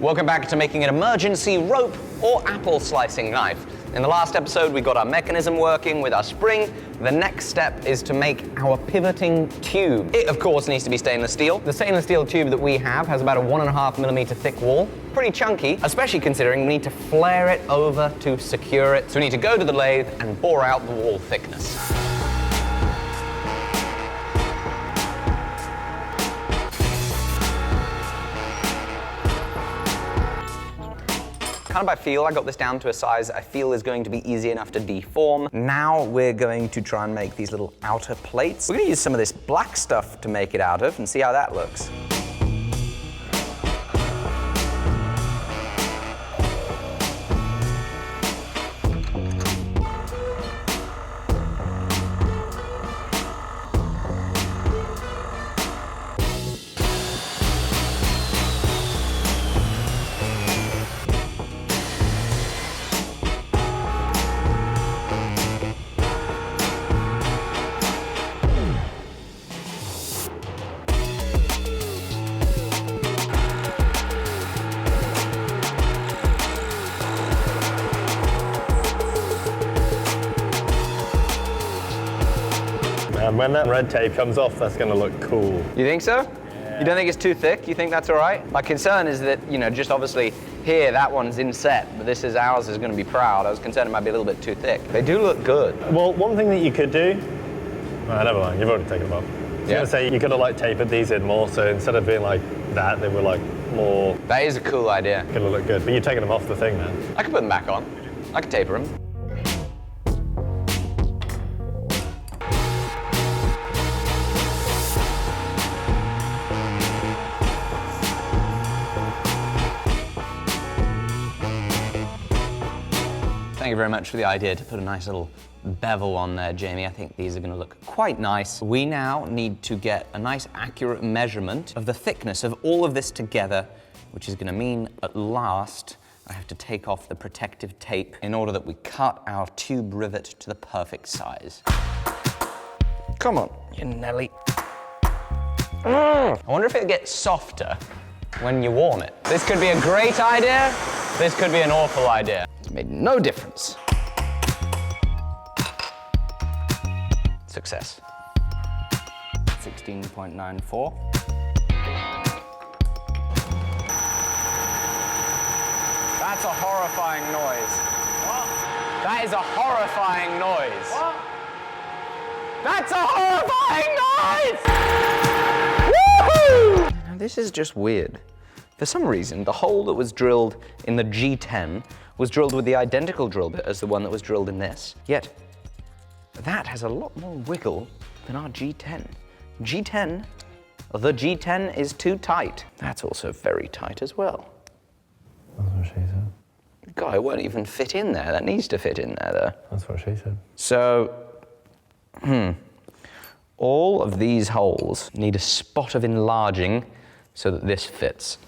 Welcome back to making an emergency rope or apple slicing knife. In the last episode, we got our mechanism working with our spring. The next step is to make our pivoting tube. It, of course, needs to be stainless steel. The stainless steel tube that we have has about a 1.5mm thick wall. Pretty chunky, especially considering we need to flare it over to secure it. So we need to go to the lathe and bore out the wall thickness. Kind of by feel, I got this down to a size I feel is going to be easy enough to deform. Now we're going to try and make these little outer plates. We're going to use some of this black stuff to make it out of and see how that looks. And when that red tape comes off, that's going to look cool. You think so? Yeah. You don't think it's too thick? You think that's all right? My concern is that, just obviously here, that one's inset, but ours is going to be proud. I was concerned it might be a little bit too thick. They do look good. Well, one thing that you could do, never mind, you've already taken them off. I was going to say, you could have tapered these in more, so instead of being like that, they were more... That is a cool idea. Could have looked good, but you're taking them off the thing now. I could put them back on. I could taper them. Thank you very much for the idea to put a nice little bevel on there, Jamie. I think these are going to look quite nice. We now need to get a nice accurate measurement of the thickness of all of this together, which is going to mean at last I have to take off the protective tape in order that we cut our tube rivet to the perfect size. Come on, you Nelly. I wonder if it'll get softer when you warm it. This could be a great idea. This could be an awful idea. It's made no difference. Success. 16.94. That's a horrifying noise. What? That is a horrifying noise. What? That's a horrifying noise! Woohoo! Now, this is just weird. For some reason, the hole that was drilled in the G10 was drilled with the identical drill bit as the one that was drilled in this. Yet, that has a lot more wiggle than our G10. The G10 is too tight. That's also very tight as well. That's what she said. God, it won't even fit in there. That needs to fit in there, though. That's what she said. So, all of these holes need a spot of enlarging so that this fits.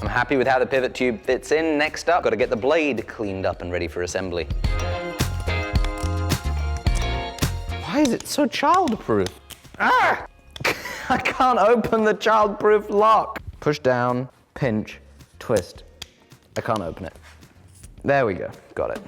I'm happy with how the pivot tube fits in. Next up, got to get the blade cleaned up and ready for assembly. Why is it so childproof? Ah! I can't open the childproof lock. Push down, pinch, twist. I can't open it. There we go, got it.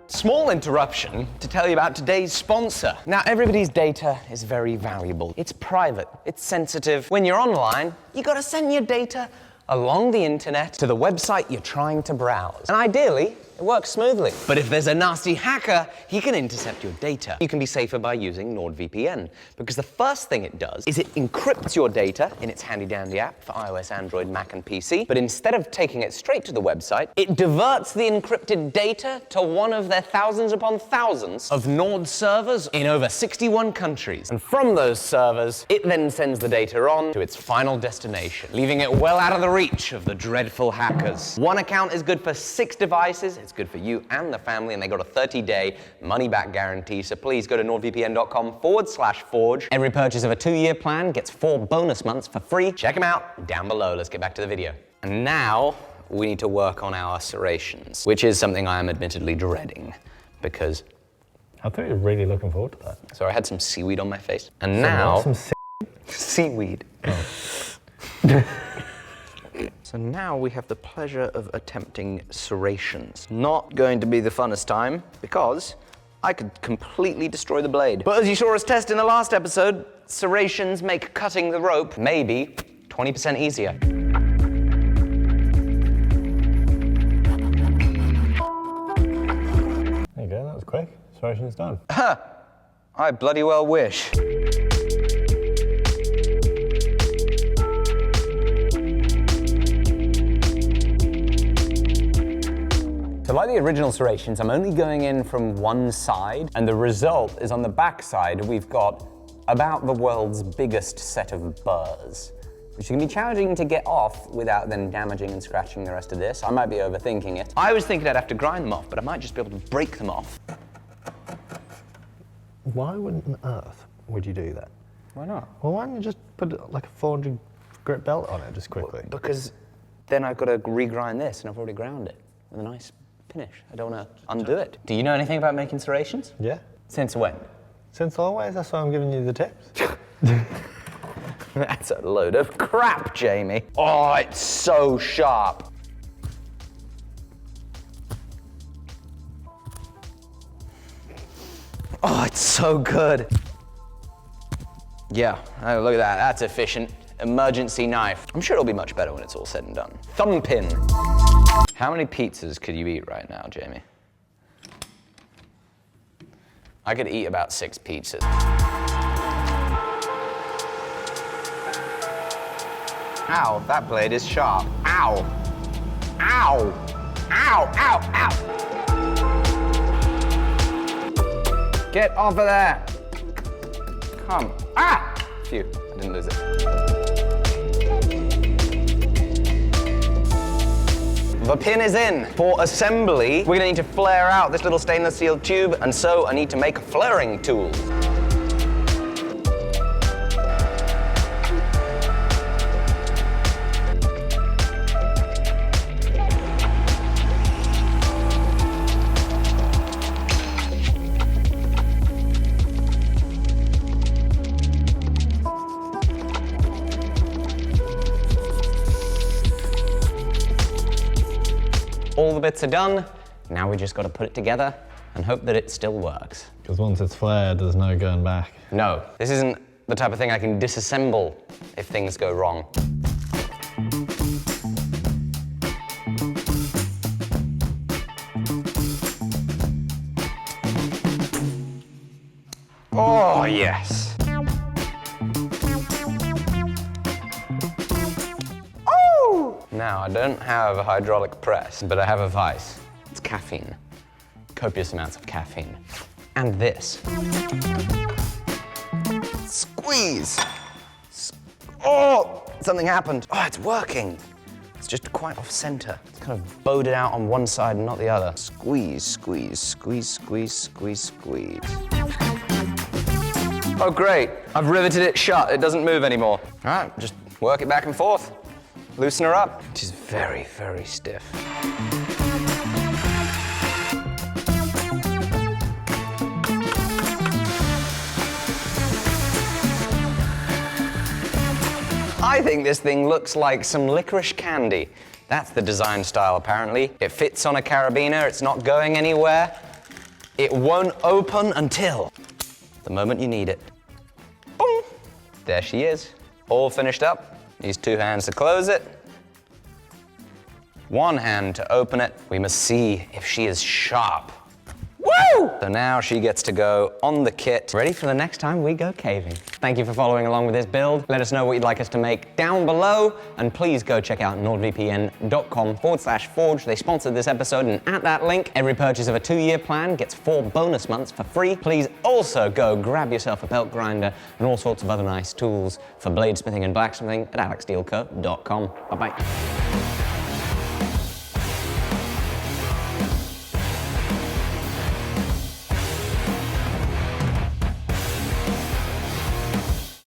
Small interruption to tell you about today's sponsor. Now, everybody's data is very valuable. It's private, it's sensitive. When you're online, you gotta send your data along the internet to the website you're trying to browse. And ideally, it works smoothly. But if there's a nasty hacker, he can intercept your data. You can be safer by using NordVPN, because the first thing it does is it encrypts your data in its handy-dandy app for iOS, Android, Mac, and PC. But instead of taking it straight to the website, it diverts the encrypted data to one of their thousands upon thousands of Nord servers in over 61 countries. And from those servers, it then sends the data on to its final destination, leaving it well out of the reach of the dreadful hackers. One account is good for 6 devices. It's It's good for you and the family, and they got a 30-day money-back guarantee. So please go to nordvpn.com/forge. Every purchase of a 2-year plan gets 4 bonus months for free. Check them out down below. Let's get back to the video. And now we need to work on our serrations, which is something I am admittedly dreading because I thought you were really looking forward to that. so I had some seaweed on my face, and now seaweed. Oh. So now we have the pleasure of attempting serrations. Not going to be the funnest time because I could completely destroy the blade. But as you saw us test in the last episode, serrations make cutting the rope maybe 20% easier. There you go, that was quick. Serrations done. I bloody well wish. So like the original serrations, I'm only going in from one side, and the result is on the back side, we've got about the world's biggest set of burrs, which can be challenging to get off without then damaging and scratching the rest of this. I might be overthinking it. I was thinking I'd have to grind them off, but I might just be able to break them off. Why on earth would you do that? Why not? Well, why don't you just put like a 400 grit belt on it just quickly? Because then I've got to regrind this, and I've already ground it with a nice finish. I don't want to undo it. Do you know anything about making serrations? Yeah. Since when? Since always, that's why I'm giving you the tips. That's a load of crap, Jamie. Oh, it's so sharp. Oh, it's so good. Yeah, oh, look at that. That's efficient. Emergency knife. I'm sure it'll be much better when it's all said and done. Thumb pin. How many pizzas could you eat right now, Jamie? I could eat about 6 pizzas. Ow, that blade is sharp. Ow. Ow. Ow, ow, ow. Get off of there. Come. Ah! Phew, I didn't lose it. The pin is in. For assembly, we're gonna need to flare out this little stainless steel tube, and so I need to make a flaring tool. All the bits are done. Now we just got to put it together and hope that it still works. Because once it's flared, there's no going back. No, this isn't the type of thing I can disassemble if things go wrong. Oh, yes. Now, I don't have a hydraulic press, but I have a vice. It's caffeine. Copious amounts of caffeine. And this. Squeeze! Oh! Something happened. Oh, it's working. It's just quite off center. It's kind of bowed it out on one side and not the other. Squeeze, squeeze, squeeze, squeeze, squeeze, squeeze. Oh, great. I've riveted it shut. It doesn't move anymore. All right, just work it back and forth. Loosen her up. She's very, very stiff. I think this thing looks like some licorice candy. That's the design style, apparently. It fits on a carabiner, it's not going anywhere. It won't open until the moment you need it. Boom! There she is, all finished up. Use 2 hands to close it. 1 hand to open it. We must see if she is sharp. Woo! So now she gets to go on the kit, ready for the next time we go caving. Thank you for following along with this build. Let us know what you'd like us to make down below, and please go check out nordvpn.com/forge. They sponsored this episode, and at that link, every purchase of a 2-year plan gets 4 bonus months for free. Please also go grab yourself a belt grinder and all sorts of other nice tools for bladesmithing and blacksmithing at alecsteelco.com. Bye-bye.